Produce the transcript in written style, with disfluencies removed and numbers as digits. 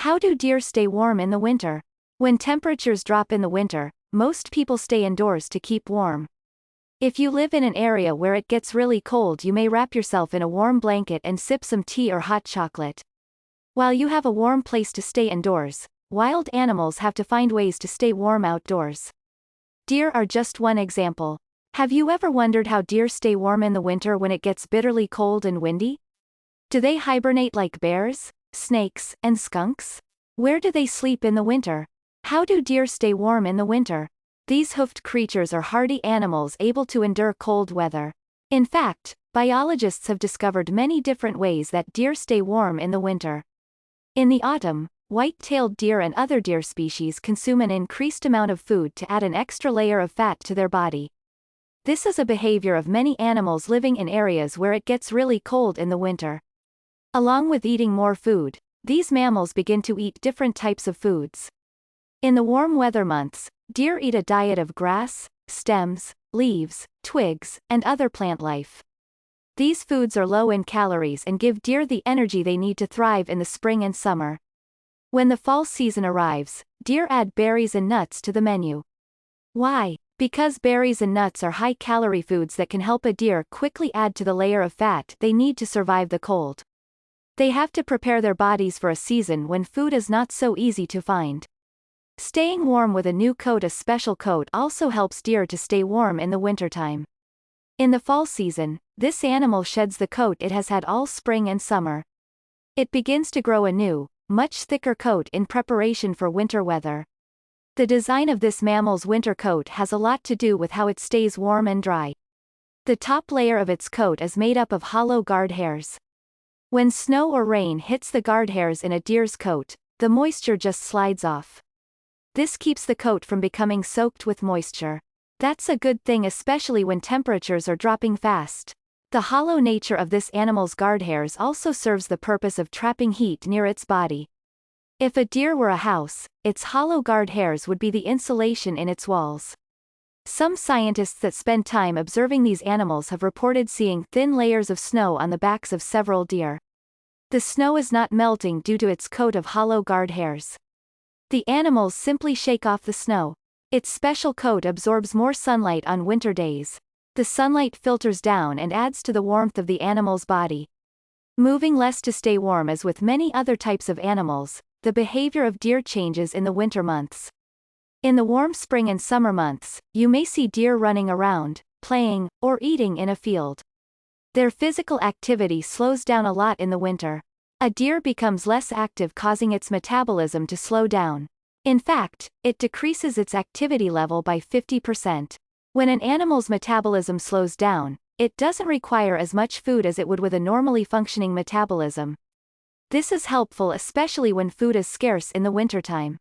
How do deer stay warm in the winter? When temperatures drop in the winter, most people stay indoors to keep warm. If you live in an area where it gets really cold, you may wrap yourself in a warm blanket and sip some tea or hot chocolate. While you have a warm place to stay indoors, wild animals have to find ways to stay warm outdoors. Deer are just one example. Have you ever wondered how deer stay warm in the winter when it gets bitterly cold and windy? Do they hibernate like bears, snakes, and skunks? Where do they sleep in the winter? How do deer stay warm in the winter? These hoofed creatures are hardy animals able to endure cold weather. In fact, biologists have discovered many different ways that deer stay warm in the winter. In the autumn, white-tailed deer and other deer species consume an increased amount of food to add an extra layer of fat to their body. This is a behavior of many animals living in areas where it gets really cold in the winter. Along with eating more food, these mammals begin to eat different types of foods. In the warm weather months, deer eat a diet of grass, stems, leaves, twigs, and other plant life. These foods are low in calories and give deer the energy they need to thrive in the spring and summer. When the fall season arrives, deer add berries and nuts to the menu. Why? Because berries and nuts are high-calorie foods that can help a deer quickly add to the layer of fat they need to survive the cold. They have to prepare their bodies for a season when food is not so easy to find. Staying warm with a new coat, a special coat, also helps deer to stay warm in the wintertime. In the fall season, this animal sheds the coat it has had all spring and summer. It begins to grow a new, much thicker coat in preparation for winter weather. The design of this mammal's winter coat has a lot to do with how it stays warm and dry. The top layer of its coat is made up of hollow guard hairs. When snow or rain hits the guard hairs in a deer's coat, the moisture just slides off. This keeps the coat from becoming soaked with moisture. That's a good thing, especially when temperatures are dropping fast. The hollow nature of this animal's guard hairs also serves the purpose of trapping heat near its body. If a deer were a house, its hollow guard hairs would be the insulation in its walls. Some scientists that spend time observing these animals have reported seeing thin layers of snow on the backs of several deer. The snow is not melting due to its coat of hollow guard hairs. The animals simply shake off the snow. Its special coat absorbs more sunlight on winter days. The sunlight filters down and adds to the warmth of the animal's body. Moving less to stay warm. As with many other types of animals, the behavior of deer changes in the winter months. In the warm spring and summer months, you may see deer running around, playing, or eating in a field. Their physical activity slows down a lot in the winter. A deer becomes less active, causing its metabolism to slow down. In fact, it decreases its activity level by 50%. When an animal's metabolism slows down, it doesn't require as much food as it would with a normally functioning metabolism. This is helpful especially when food is scarce in the wintertime.